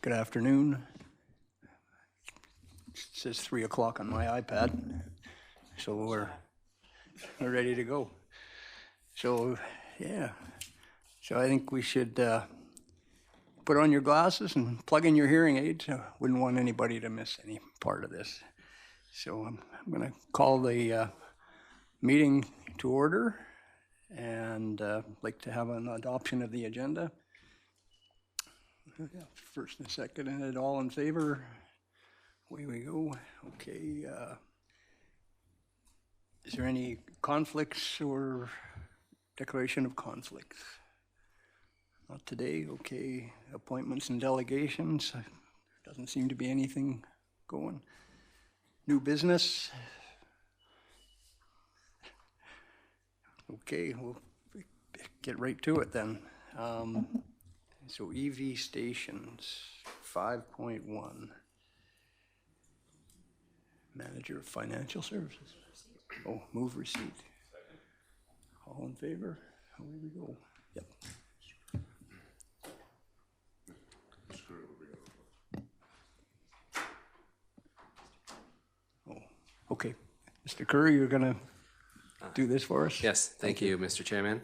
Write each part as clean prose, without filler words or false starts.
Good afternoon. It says 3 o'clock on my iPad, so we're ready to go. So, yeah. So I think we should put on your glasses and plug in your hearing aids. I wouldn't want anybody to miss any part of this. So I'm going to call the meeting to order and like to have an adoption of the agenda. First and second, and all in favor? Away we go. Okay. Is there any conflicts or declaration of conflicts? Not today. Okay. Appointments and delegations. Doesn't seem to be anything going. New business. Okay, we'll get right to it then. So EV stations, 5.1. Manager of Financial Services. Oh, move receipt. All in favor? Away we go. Yep. Oh, okay. Mr. Curry, you're going to do this for us? Yes, thank you, Mr. Chairman.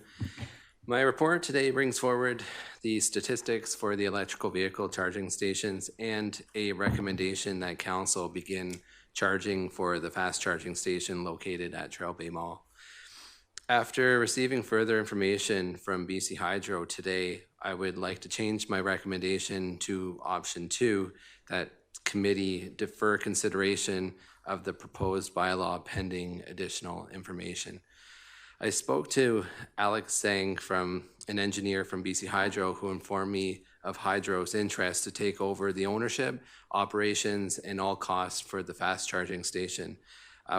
My report today brings forward the statistics for the electrical vehicle charging stations and a recommendation that council begin charging for the fast charging station located at Trail Bay Mall. After receiving further information from BC Hydro today, I would like to change my recommendation to option 2, that committee defer consideration of the proposed bylaw pending additional information. I spoke to Alex Sang, an engineer from BC Hydro, who informed me of Hydro's interest to take over the ownership, operations, and all costs for the fast charging station.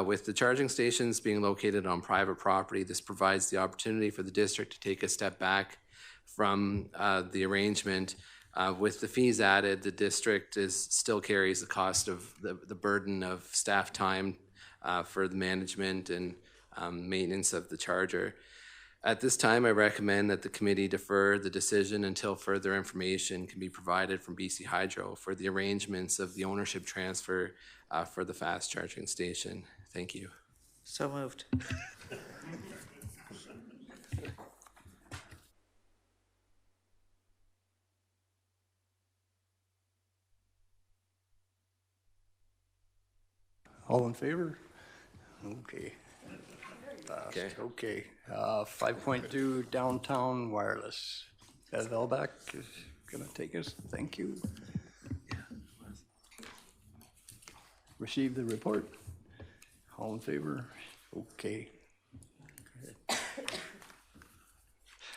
With the charging stations being located on private property, this provides the opportunity for the district to take a step back from the arrangement. With the fees added, the district still carries the cost of the burden of staff time for the management and maintenance of the charger. At this time, I recommend that the committee defer the decision until further information can be provided from BC Hydro for the arrangements of the ownership transfer for the fast charging station. Thank you. So moved. All in favor? Okay. Okay. 5.2 downtown wireless. Bev Elbach is going to take us. Thank you. Receive the report. All in favor? Okay.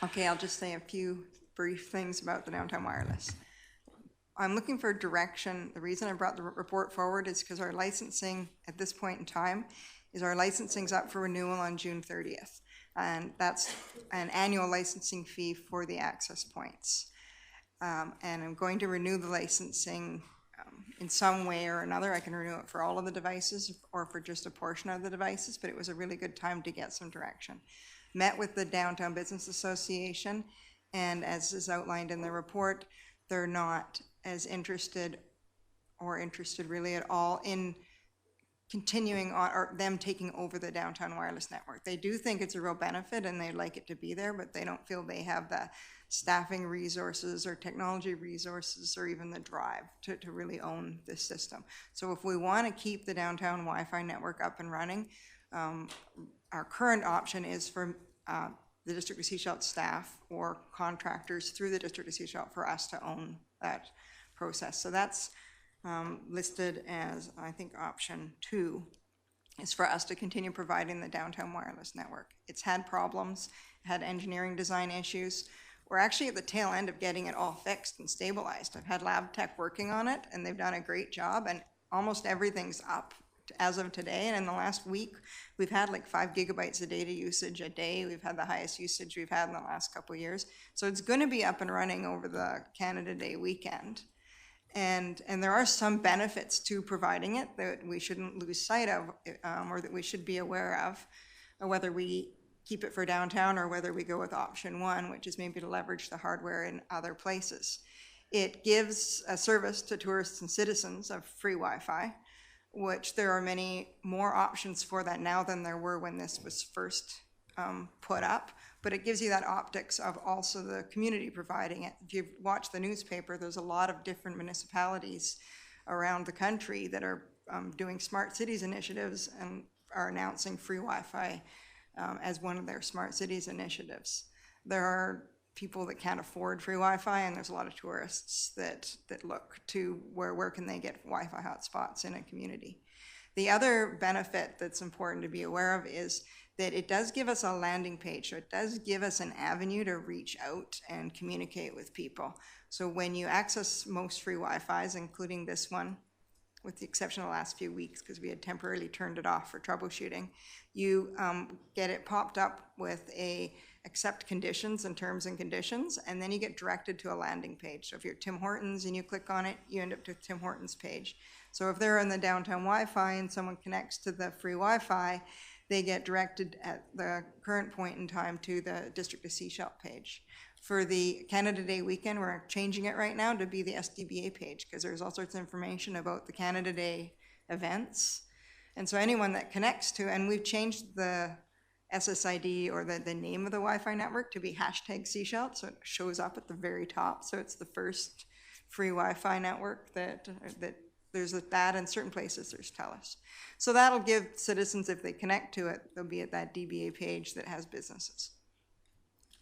Okay, I'll just say a few brief things about the downtown wireless. I'm looking for direction. The reason I brought the report forward is because our licensing at this point in time is our licensing's up for renewal on June 30th. And that's an annual licensing fee for the access points. And I'm going to renew the licensing in some way or another. I can renew it for all of the devices or for just a portion of the devices, but it was a really good time to get some direction. Met with the Downtown Business Association, and as is outlined in the report, they're not as interested really at all in continuing on or them taking over the downtown wireless network. They do think it's a real benefit and they'd like it to be there, but they don't feel they have the staffing resources or technology resources or even the drive to really own this system. So if we want to keep the downtown Wi-Fi network up and running, our current option is for the District of Sechelt staff or contractors through the District of Sechelt for us to own that process. So that's listed as, I think, option 2 is for us to continue providing the downtown wireless network. It's had problems, had engineering design issues. We're actually at the tail end of getting it all fixed and stabilized. I've had lab tech working on it and they've done a great job, and almost everything's up as of today. And in the last week, we've had like 5 gigabytes of data usage a day. We've had the highest usage we've had in the last couple of years. So it's going to be up and running over the Canada Day weekend. And there are some benefits to providing it that we shouldn't lose sight of, or that we should be aware of, whether we keep it for downtown or whether we go with option 1, which is maybe to leverage the hardware in other places. It gives a service to tourists and citizens of free Wi-Fi, which there are many more options for that now than there were when this was first put up. But it gives you that optics of also the community providing it. If you watch the newspaper, there's a lot of different municipalities around the country that are doing smart cities initiatives and are announcing free Wi-Fi as one of their smart cities initiatives. There are people that can't afford free Wi-Fi, and there's a lot of tourists that look to where can they get Wi-Fi hotspots in a community. The other benefit that's important to be aware of is that it does give us a landing page, so it does give us an avenue to reach out and communicate with people. So when you access most free Wi-Fis, including this one, with the exception of the last few weeks because we had temporarily turned it off for troubleshooting, you get it popped up with a accept conditions and terms and conditions, and then you get directed to a landing page. So if you're Tim Hortons and you click on it, you end up to Tim Hortons page. So if they're in the downtown Wi-Fi and someone connects to the free Wi-Fi, they get directed at the current point in time to the District of Sechelt page. For the Canada Day weekend, we're changing it right now to be the SDBA page because there's all sorts of information about the Canada Day events. And so anyone that connects to, and we've changed the SSID or the name of the Wi-Fi network to be #Sechelt, so it shows up at the very top. So it's the first free Wi-Fi network that there's that in certain places there's TELUS. So that'll give citizens, if they connect to it, they'll be at that DBA page that has businesses.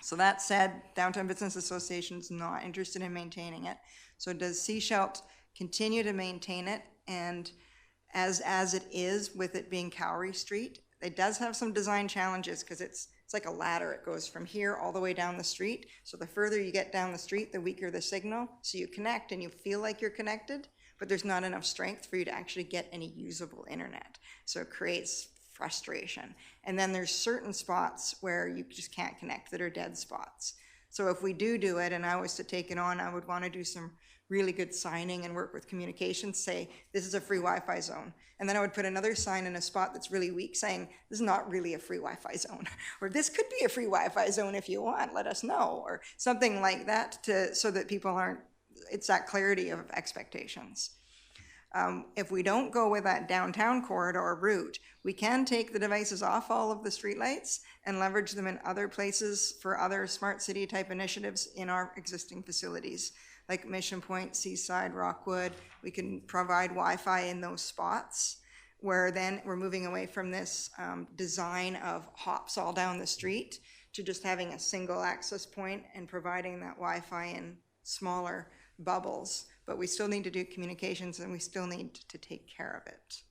So that said, Downtown Business Association is not interested in maintaining it. So does Sechelt continue to maintain it? And as it is, with it being Cowrie Street, it does have some design challenges because it's like a ladder. It goes from here all the way down the street. So the further you get down the street, the weaker the signal. So you connect and you feel like you're connected, but there's not enough strength for you to actually get any usable internet. So it creates frustration. And then there's certain spots where you just can't connect that are dead spots. So if we do it, and I was to take it on, I would want to do some really good signing and work with communications, say, this is a free Wi-Fi zone. And then I would put another sign in a spot that's really weak saying, this is not really a free Wi-Fi zone. Or this could be a free Wi-Fi zone if you want, let us know. Or something like that so that people aren't, it's that clarity of expectations. If we don't go with that downtown corridor route, we can take the devices off all of the streetlights and leverage them in other places for other smart city type initiatives in our existing facilities, like Mission Point, Seaside, Rockwood. We can provide Wi-Fi in those spots where then we're moving away from this design of hops all down the street to just having a single access point and providing that Wi-Fi in smaller bubbles. But we still need to do communications and we still need to take care of it.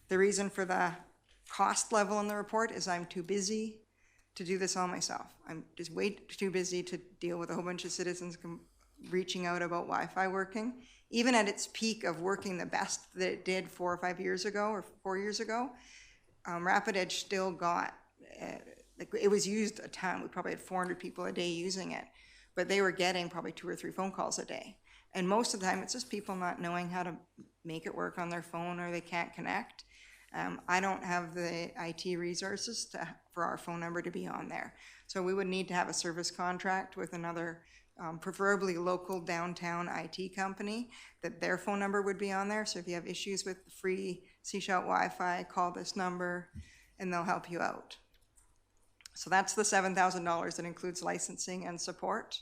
The reason for the cost level in the report is I'm too busy to do this all myself. I'm just way too busy to deal with a whole bunch of citizens reaching out about Wi-Fi working. Even at its peak of working the best that it did 4 or 5 years ago or 4 years ago, Rapid Edge still got, it was used a ton. We probably had 400 people a day using it, but they were getting probably 2 or 3 phone calls a day. And most of the time, it's just people not knowing how to make it work on their phone or they can't connect. I don't have the IT resources for our phone number to be on there. So we would need to have a service contract with another, preferably local downtown IT company, that their phone number would be on there. So if you have issues with free Sechelt Wi-Fi, call this number and they'll help you out. So that's the $7,000 that includes licensing and support.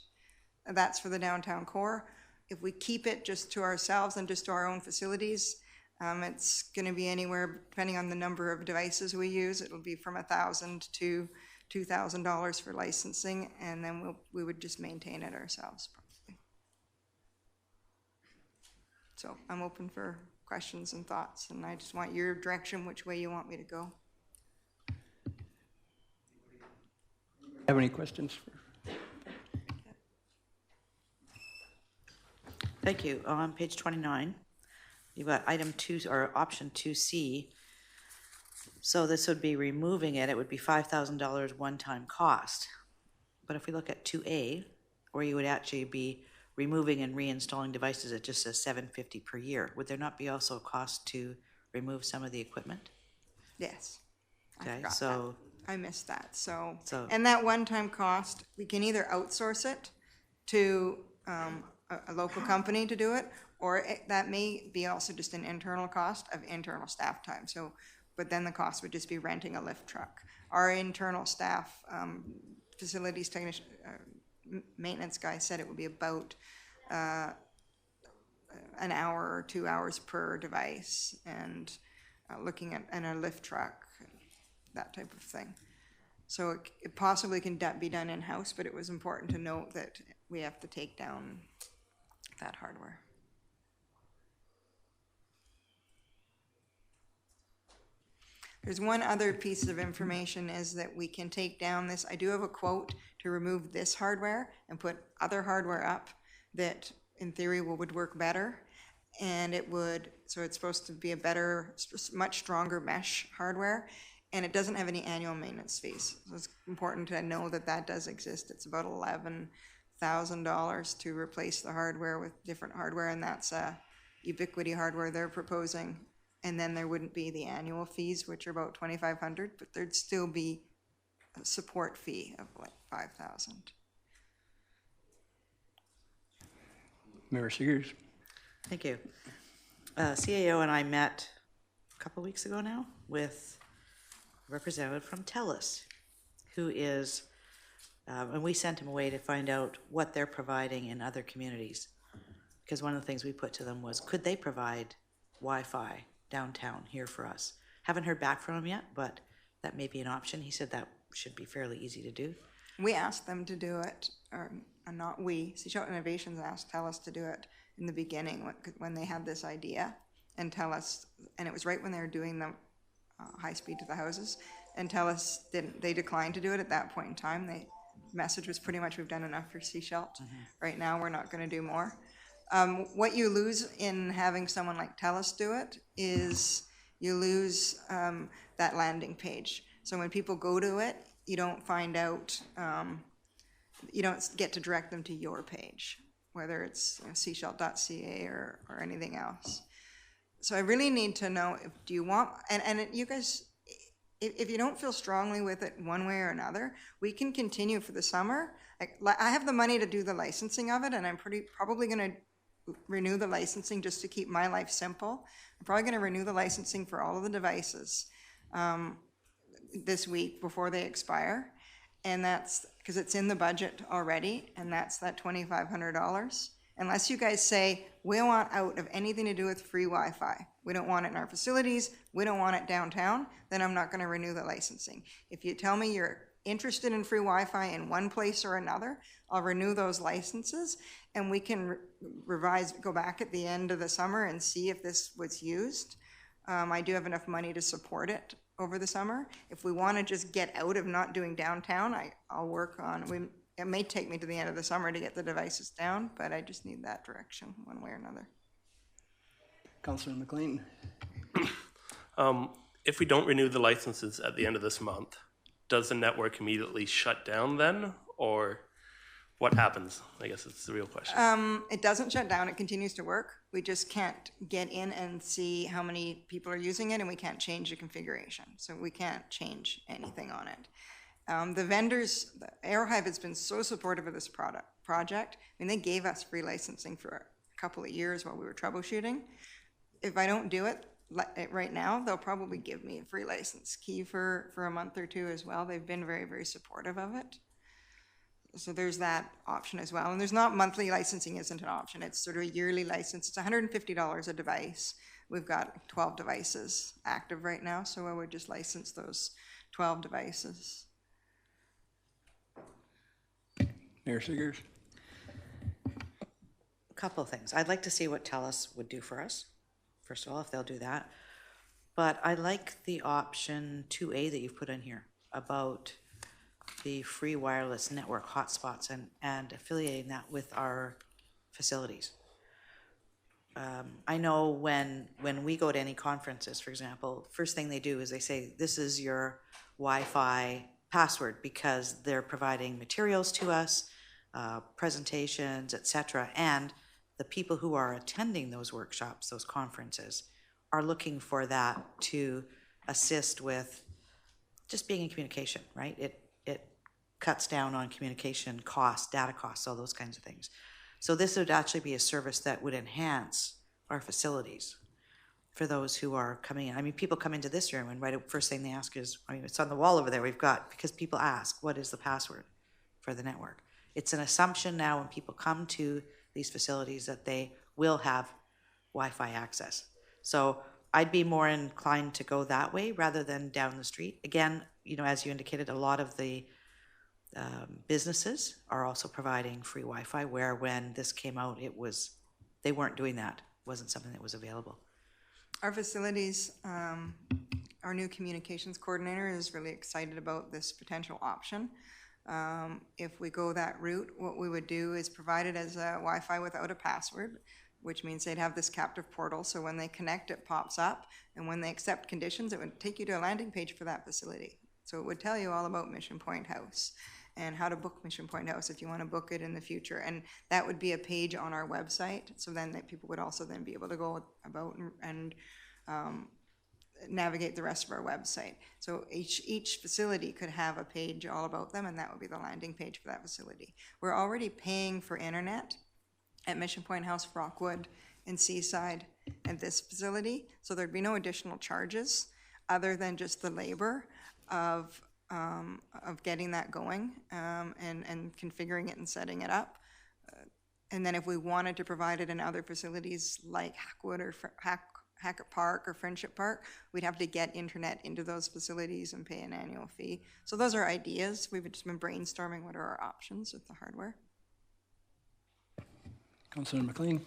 That's for the downtown core. If we keep it just to ourselves and just to our own facilities, it's going to be anywhere, depending on the number of devices we use, it'll be from $1,000 to $2,000 for licensing, and then we would just maintain it ourselves probably. So I'm open for questions and thoughts, and I just want your direction, which way you want me to go. Have any questions? Thank you. On page 29, you've got item 2 or option 2C. So this would be removing it. It would be $5,000 one-time cost. But if we look at 2A, where you would actually be removing and reinstalling devices, it just says $750 per year. Would there not be also a cost to remove some of the equipment? Yes. Okay, so I missed that. So, So- and that one-time cost, we can either outsource it to a local company to do it, or that may be also just an internal cost of internal staff time. So, but then the cost would just be renting a lift truck. Our internal staff, facilities technician, maintenance guy said it would be about an hour or 2 hours per device, and looking at a lift truck, that type of thing. So it possibly can be done in-house, but it was important to note that we have to take down that hardware. There's one other piece of information is that we can take down this. I do have a quote to remove this hardware and put other hardware up that in theory would work better. And it would, so it's supposed to be a better, much stronger mesh hardware. And it doesn't have any annual maintenance fees. So it's important to know that that does exist. It's about $11,000 to replace the hardware with different hardware, and that's Ubiquiti hardware they're proposing. And then there wouldn't be the annual fees, which are about $2,500, but there'd still be a support fee of like $5,000. Mayor Seegers. Thank you. CAO and I met a couple weeks ago now with a representative from TELUS, who is, and we sent him away to find out what they're providing in other communities. Because one of the things we put to them was, could they provide Wi-Fi downtown here for us? Haven't heard back from him yet, but that may be an option. He said that should be fairly easy to do. We asked them to do it, or not we, Seashell Innovations asked TELUS to do it in the beginning when they had this idea, and TELUS, and it was right when they were doing the high speed to the houses, and TELUS didn't, they declined to do it at that point in time. The message was pretty much, we've done enough for Seashell. Right now, we're not going to do more. What you lose in having someone like TELUS do it is you lose that landing page. So when people go to it, you don't find out, you don't get to direct them to your page, whether it's seashell.ca or anything else. So I really need to know, do you want, and you guys, if you don't feel strongly with it one way or another, we can continue for the summer. I have the money to do the licensing of it, and I'm probably going to renew the licensing just to keep my life simple. I'm probably going to renew the licensing for all of the devices this week before they expire. And that's because it's in the budget already, and that's that $2,500. Unless you guys say, we don't want out of anything to do with free Wi-Fi. We don't want it in our facilities. We don't want it downtown. Then I'm not going to renew the licensing. If you tell me you're interested in free Wi-Fi in one place or another, I'll renew those licenses, and we can revise, go back at the end of the summer and see if this was used. I do have enough money to support it over the summer. If we want to just get out of not doing downtown, I'll work on, it may take me to the end of the summer to get the devices down, but I just need that direction one way or another. Councillor McLean. If we don't renew the licenses at the end of this month, does the network immediately shut down then, or what happens? I guess it's the real question. It doesn't shut down, it continues to work. We just can't get in and see how many people are using it, and we can't change the configuration. So we can't change anything on it. The vendors, Aerohive has been so supportive of this project. I mean, they gave us free licensing for a couple of years while we were troubleshooting. If I don't do it right now, they'll probably give me a free license key for a month or two as well. They've been very, very supportive of it. So there's that option as well. And there's not monthly licensing isn't an option. It's sort of a yearly license. It's $150 a device. We've got 12 devices active right now, so I would just license those 12 devices. Mayor Seegers. A couple of things. I'd like to see what TELUS would do for us, first of all, if they'll do that. But I like the option 2A that you've put in here about the free wireless network hotspots and affiliating that with our facilities. I know when we go to any conferences, for example, first thing they do is they say, this is your Wi-Fi password, because they're providing materials to us, presentations, etc. And the people who are attending those workshops, those conferences, are looking for that to assist with just being in communication, right? It cuts down on communication costs, data costs, all those kinds of things. So this would actually be a service that would enhance our facilities for those who are coming in. I mean, people come into this room and first thing they ask is, I mean, it's on the wall over there, because people ask, what is the password for the network? It's an assumption now when people come to these facilities that they will have Wi-Fi access. So I'd be more inclined to go that way rather than down the street. Again, as you indicated, a lot of the businesses are also providing free Wi-Fi, where when this came out, they weren't doing that. It wasn't something that was available. Our facilities, our new communications coordinator is really excited about this potential option. If we go that route, what we would do is provide it as a Wi-Fi without a password, which means they'd have this captive portal. So when they connect, it pops up. And when they accept conditions, it would take you to a landing page for that facility. So it would tell you all about Mission Point House and how to book Mission Point House if you want to book it in the future. And that would be a page on our website. So then that people would also then be able to go about and navigate the rest of our website. So each facility could have a page all about them, and that would be the landing page for that facility. We're already paying for internet at Mission Point House, Rockwood, and Seaside at this facility. So there'd be no additional charges other than just the labor of getting that going and configuring it and setting it up. And then if we wanted to provide it in other facilities like Hackwood or Hackett Park or Friendship Park, we'd have to get internet into those facilities and pay an annual fee. So those are ideas. We've just been brainstorming what are our options with the hardware. Councillor McLean.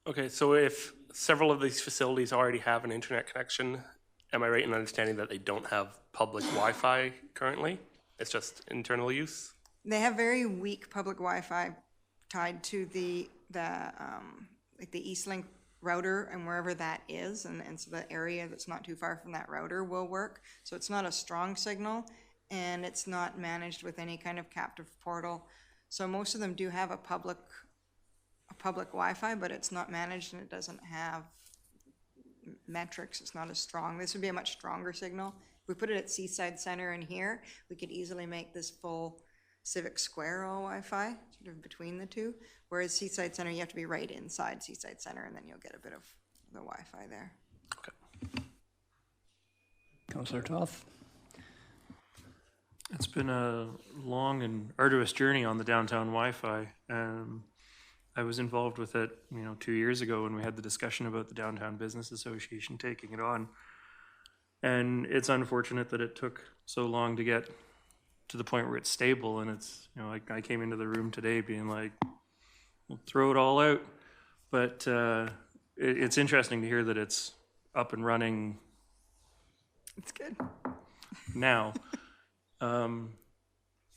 Okay, so if several of these facilities already have an internet connection, am I right in understanding that they don't have public Wi-Fi currently? It's just internal use? They have very weak public Wi-Fi tied to the Eastlink router and wherever that is, and so the area that's not too far from that router will work. So it's not a strong signal, and it's not managed with any kind of captive portal. So most of them do have a public Wi-Fi, but it's not managed and it doesn't have metrics. It's not as strong. This would be a much stronger signal. If we put it at Seaside Center and here, we could easily make this full Civic Square all Wi-Fi, sort of between the two. Whereas Seaside Center, you have to be right inside Seaside Center, and then you'll get a bit of the Wi-Fi there. Okay. Councillor Toth. It's been a long and arduous journey on the downtown Wi-Fi. I was involved with it, 2 years ago when we had the discussion about the Downtown Business Association taking it on. And it's unfortunate that it took so long to get to the point where it's stable. And it's, I came into the room today being like, we'll throw it all out. But it's interesting to hear that it's up and running. It's good. Now. I'm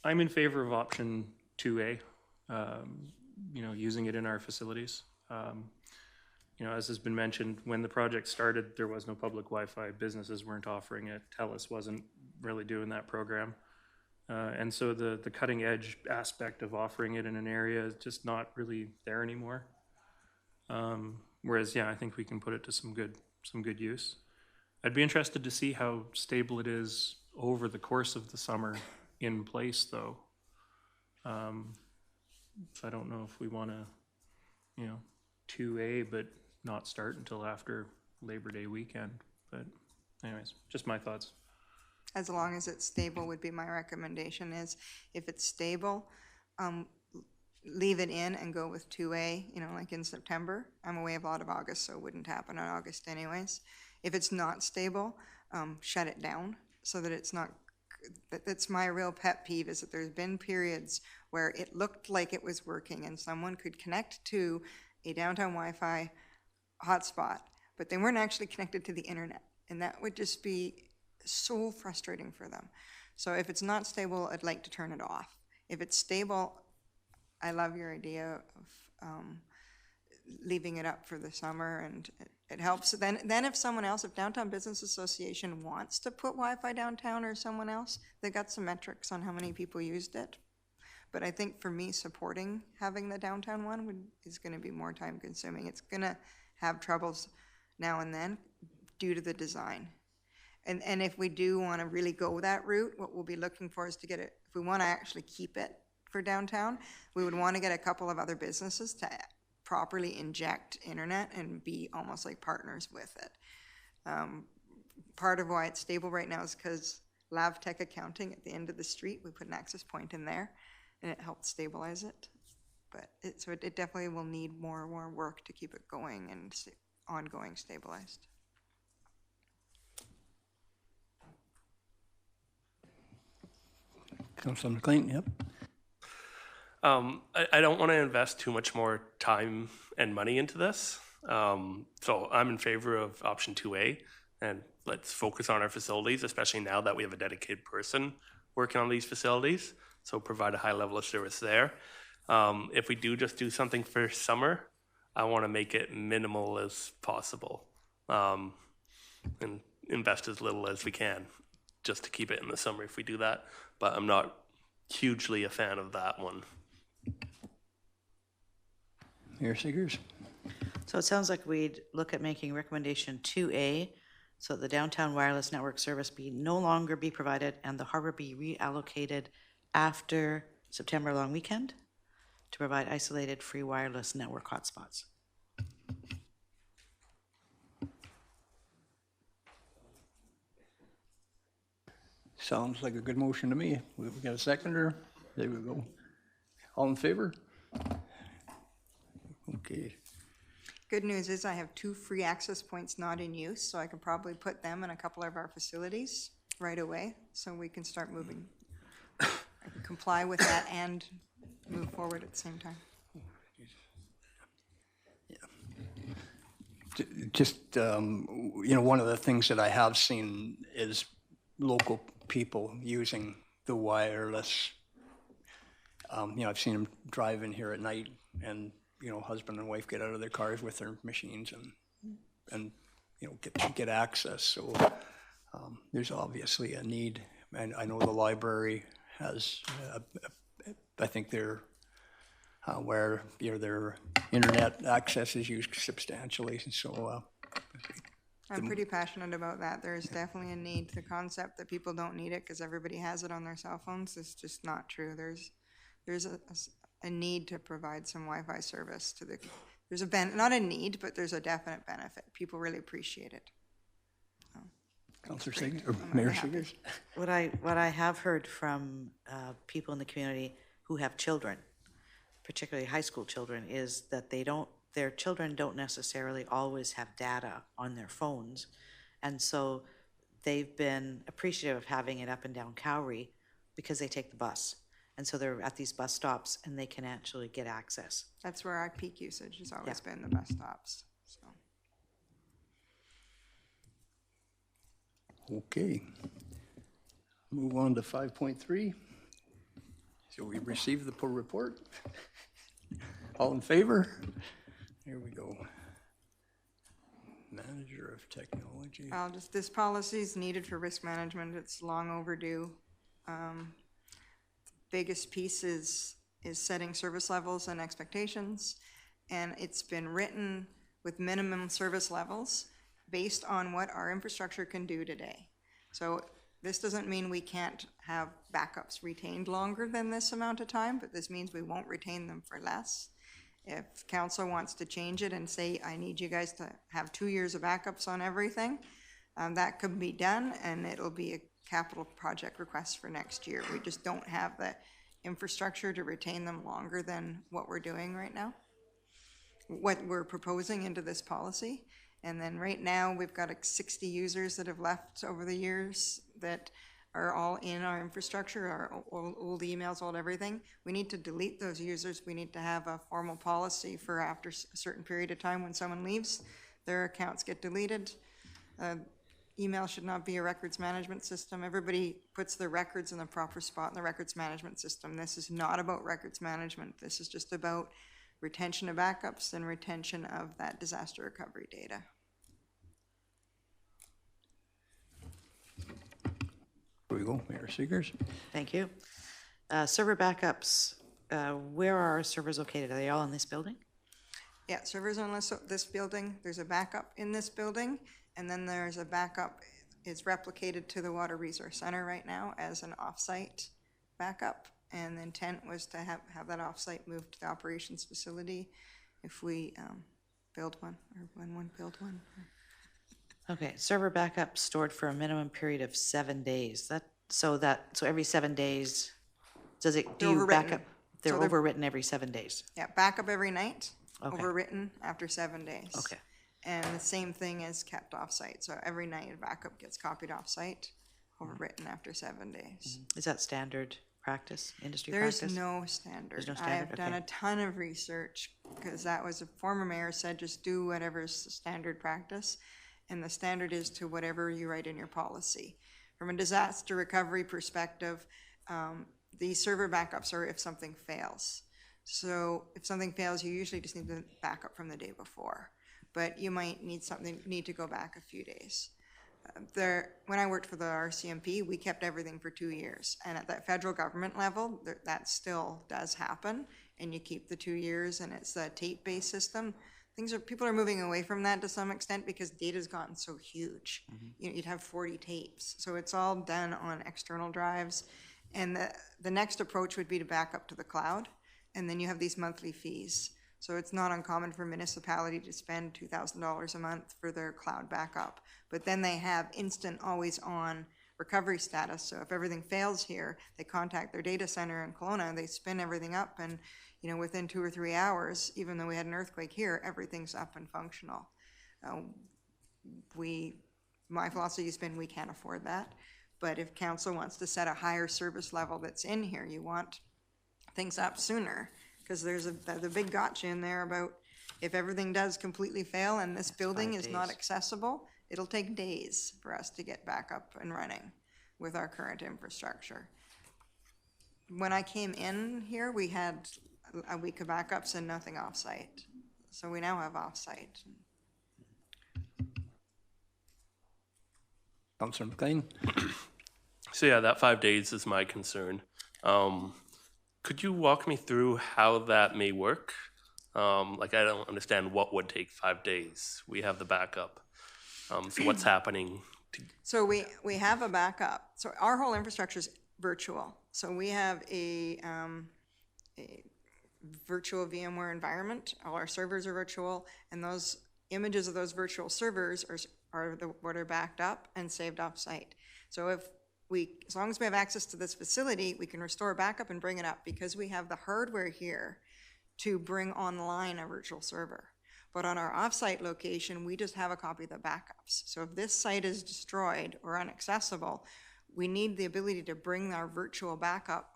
in favor of option 2A, using it in our facilities. As has been mentioned, when the project started, there was no public Wi-Fi. Businesses weren't offering it. TELUS wasn't really doing that program. And so the cutting edge aspect of offering it in an area is just not really there anymore. Whereas, I think we can put it to some good use. I'd be interested to see how stable it is over the course of the summer in place, though. So I don't know if we want to, 2A, but not start until after Labor Day weekend. But anyways, just my thoughts. As long as it's stable would be my recommendation. Is if it's stable, leave it in and go with 2A, like in September. I'm away a lot of August, so it wouldn't happen in August anyways. If it's not stable, shut it down so that it's not. That's my real pet peeve, is that there's been periods where it looked like it was working and someone could connect to a downtown Wi-Fi hotspot, but they weren't actually connected to the internet. And that would just be so frustrating for them. So if it's not stable, I'd like to turn it off. If it's stable, I love your idea of leaving it up for the summer, and it helps. Then if someone else, if Downtown Business Association wants to put Wi-Fi downtown or someone else, they got some metrics on how many people used it. But I think for me, supporting having the downtown one is going to be more time consuming. It's going to have troubles now and then due to the design. And if we do want to really go that route, what we'll be looking for is to get it, if we want to actually keep it for downtown. We would want to get a couple of other businesses to properly inject internet and be almost like partners with it. Part of why it's stable right now is because LavTech Accounting at the end of the street, we put an access point in there, and it helped stabilize it. But it definitely will need more work to keep it going and ongoing stabilized. Councilor McLean, yep. I don't want to invest too much more time and money into this. So I'm in favor of option 2A, and let's focus on our facilities, especially now that we have a dedicated person working on these facilities. So provide a high level of service there. If we do something for summer, I want to make it minimal as possible, and invest as little as we can just to keep it in the summer if we do that. But I'm not hugely a fan of that one. Mayor Siggers? So it sounds like we'd look at making recommendation 2A, so that the downtown wireless network service no longer be provided and the harbor be reallocated after September long weekend to provide isolated free wireless network hotspots. Sounds like a good motion to me. We got a seconder? There we go. All in favor? Okay. Good news is I have 2 free access points not in use, so I can probably put them in a couple of our facilities right away, so we can start moving. I can comply with that and move forward at the same time. Just, one of the things that I have seen is local people using the wireless. I've seen them drive in here at night and, husband and wife get out of their cars with their machines and get access. So there's obviously a need. And I know the library has, I think they're where their internet access is used substantially. So I'm pretty passionate about that. There's definitely a need. The concept that people don't need it because everybody has it on their cell phones is just not true. There's a need to provide some Wi-Fi service to the. There's not a need, but there's a definite benefit. People really appreciate it. Councilor Siggers or Mayor Siggers? What I have heard from people in the community who have children, particularly high school children, is that their children don't necessarily always have data on their phones. And so they've been appreciative of having it up and down Cowrie because they take the bus. And so they're at these bus stops and they can actually get access. That's where our peak usage has always been, the bus stops. So. Okay. Move on to 5.3. So we received the report. All in favor? Here we go. Manager of Technology. This policy is needed for risk management. It's long overdue. Biggest piece is setting service levels and expectations, and it's been written with minimum service levels based on what our infrastructure can do today. So this doesn't mean we can't have backups retained longer than this amount of time, but this means we won't retain them for less. If council wants to change it and say, I need you guys to have 2 years of backups on everything, that could be done, and it'll be a capital project request for next year. We just don't have the infrastructure to retain them longer than what we're doing right now, what we're proposing into this policy. And then right now, we've got 60 users that have left over the years that are all in our infrastructure, our old emails, old everything. We need to delete those users. We need to have a formal policy for after a certain period of time when someone leaves, their accounts get deleted. Email should not be a records management system. Everybody puts their records in the proper spot in the records management system. This is not about records management. This is just about retention of backups and retention of that disaster recovery data. Here we go, Mayor Siggers. Thank you. Server backups, where are our servers located? Are they all in this building? Yeah, servers on this building. There's a backup in this building, and then there's a backup. It's replicated to the Water Resource Center right now as an off-site backup, and the intent was to have that offsite moved to the operations facility if we build one, or when one build one. Okay, server backup stored for a minimum period of 7 days. So every 7 days, do They're you back overwritten. up? They're So they're- overwritten every 7 days. Yeah, backup every night, Okay. overwritten after 7 days. Okay. And the same thing is kept offsite. So every night a backup gets copied offsite, overwritten after 7 days. Is that standard practice, industry There's practice? no standard. There's no I have standard? done Okay. a ton of research because that was a former mayor said, just do whatever's the standard practice. And the standard is to whatever you write in your policy. From a disaster recovery perspective, the server backups are if something fails. So if something fails, you usually just need the backup from the day before. But you might need to go back a few days. When I worked for the RCMP, we kept everything for 2 years. And at that federal government level, that still does happen. And you keep the 2 years, and it's a tape-based system. People are moving away from that to some extent because data's gotten so huge. You'd have 40 tapes. So it's all done on external drives. And the next approach would be to back up to the cloud. And then you have these monthly fees. So it's not uncommon for a municipality to spend $2,000 a month for their cloud backup. But then they have instant, always on recovery status. So if everything fails here, they contact their data center in Kelowna, they spin everything up, and within 2 or 3 hours, even though we had an earthquake here, everything's up and functional. My philosophy has been we can't afford that. But if council wants to set a higher service level that's in here, you want things up sooner. Because there's the big gotcha in there about if everything does completely fail and this building is not accessible, it'll take days for us to get back up and running with our current infrastructure. When I came in here, we had a week of backups and nothing offsite. So we now have offsite. Councillor McLean? So yeah, that 5 days is my concern. Could you walk me through how that may work? I don't understand what would take 5 days. We have the backup. So what's happening? So we have a backup. So our whole infrastructure is virtual. So we have a virtual VMware environment. All our servers are virtual, and those images of those virtual servers are what are backed up and saved offsite. So as long as we have access to this facility, we can restore a backup and bring it up because we have the hardware here to bring online a virtual server. But on our offsite location, we just have a copy of the backups. So if this site is destroyed or inaccessible, we need the ability to bring our virtual backup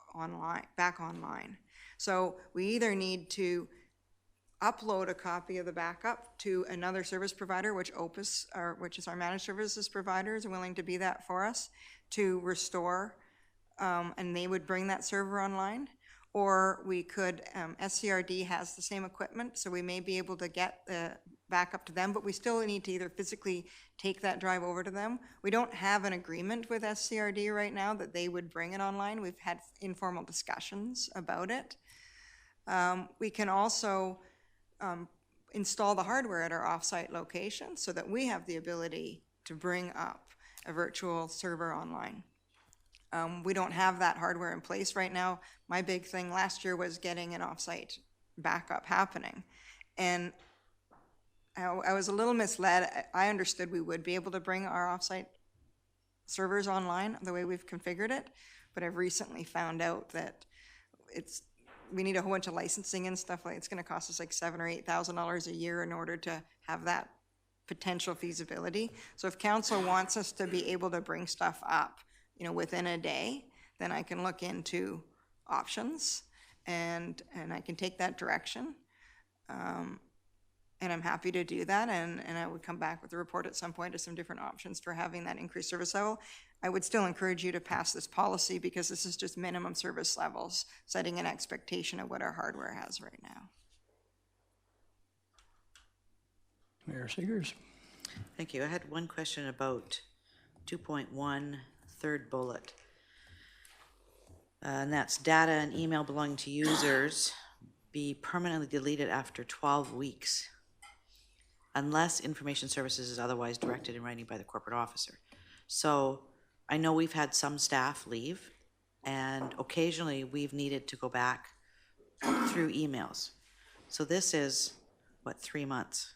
back online. So we either need to upload a copy of the backup to another service provider, which Opus, which is our managed services provider, is willing to be that for us, to restore, and they would bring that server online. Or we could, SCRD has the same equipment, so we may be able to get the backup to them, but we still need to either physically take that drive over to them. We don't have an agreement with SCRD right now that they would bring it online. We've had informal discussions about it. We can also install the hardware at our offsite location so that we have the ability to bring up a virtual server online. We don't have that hardware in place right now. My big thing last year was getting an offsite backup happening. And I was a little misled. I understood we would be able to bring our offsite servers online the way we've configured it, but I've recently found out that we need a whole bunch of licensing and stuff. It's going to cost us like $7,000 or $8,000 a year in order to have that potential feasibility. So if council wants us to be able to bring stuff up, within a day, then I can look into options and I can take that direction. And I'm happy to do that. And I would come back with a report at some point of some different options for having that increased service level. I would still encourage you to pass this policy because this is just minimum service levels, setting an expectation of what our hardware has right now. Mayor Siggers? Thank you. I had one question about 2.1, third bullet. And that's data and email belonging to users be permanently deleted after 12 weeks unless information services is otherwise directed in writing by the corporate officer. So I know we've had some staff leave And occasionally, we've needed to go back through emails. So this is, what, 3 months?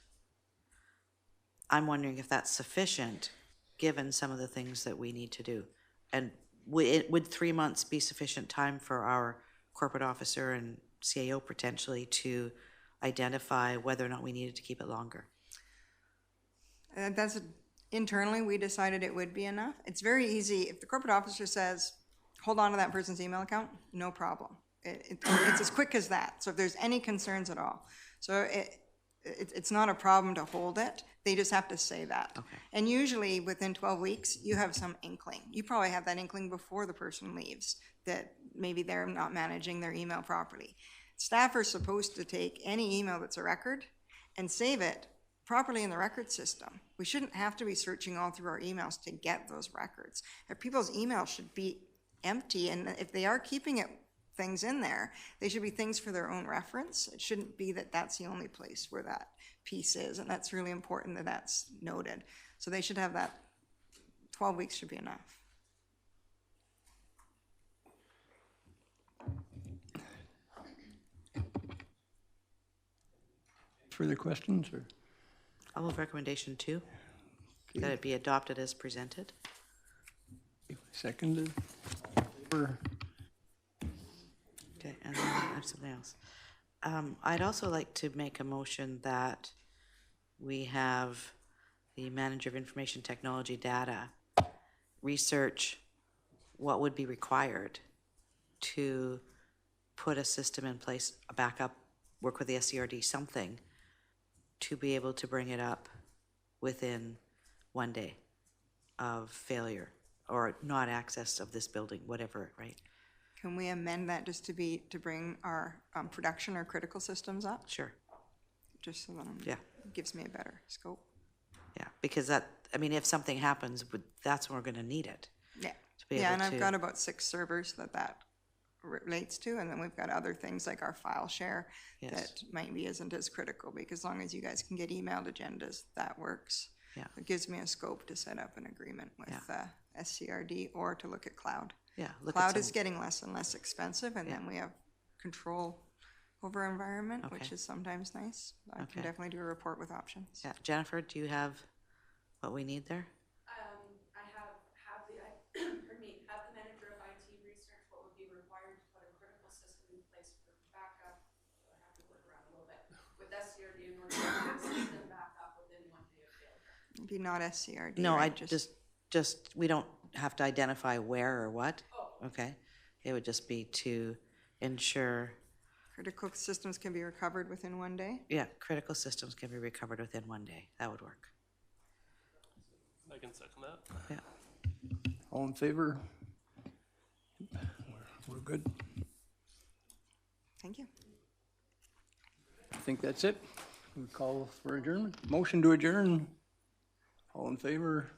I'm wondering if that's sufficient, given some of the things that we need to do. And would 3 months be sufficient time for our corporate officer and CAO potentially to identify whether or not we needed to keep it longer? Internally, we decided it would be enough. It's very easy, if the corporate officer says, hold on to that person's email account, no problem. It's as quick as that, so if there's any concerns at all. So it's not a problem to hold it, they just have to say that. Okay. And usually, within 12 weeks, you have some inkling. You probably have that inkling before the person leaves, that maybe they're not managing their email properly. Staff are supposed to take any email that's a record and save it properly in the record system. We shouldn't have to be searching all through our emails to get those records. People's emails should be empty, and if they are keeping things in there, they should be things for their own reference. It shouldn't be that that's the only place where that piece is, and that's really important that that's noted. So they should have that. 12 weeks should be enough. Further questions, or? I'll move recommendation 2, that it be adopted as presented. Seconded? Or Okay, and then I have something else. I'd also like to make a motion that we have the manager of information technology data research what would be required to put a system in place, a backup, work with the SCRD, something to be able to bring it up within 1 day of failure or not access of this building, whatever, right? Can we amend that just to bring our production or critical systems up? Sure, Just so that yeah. it gives me a better scope. Yeah, because that, I mean, if something happens, that's when we're gonna need it. Yeah. To be Yeah, able and to- I've got about 6 servers that relates to, and then we've got other things like our file share Yes. that maybe isn't as critical, because as long as you guys can get emailed agendas, that works. Yeah. It gives me a scope to set up an agreement with SCRD or to look at cloud. Yeah, look at Cloud is some, getting less and less expensive, and then we have control over environment, which Okay. is sometimes nice. I Okay. can definitely do a report with options. yeah, Jennifer, do you have what we need there? I have the, pardon me, have the manager of IT research what would be required to put a critical system in place for backup. I have to work around a little bit with SCRD in order to get the system back up within 1 day of failure. Be not SCRD. No, I right? just, we don't have to identify where or what. Okay, it would just be to ensure, Critical systems can be recovered within 1 day. yeah, critical systems can be recovered within 1 day. That would work. I can second that. Yeah, all in favor? We're good. Thank you. I think that's it. We call for adjournment. Motion to adjourn. All in favor?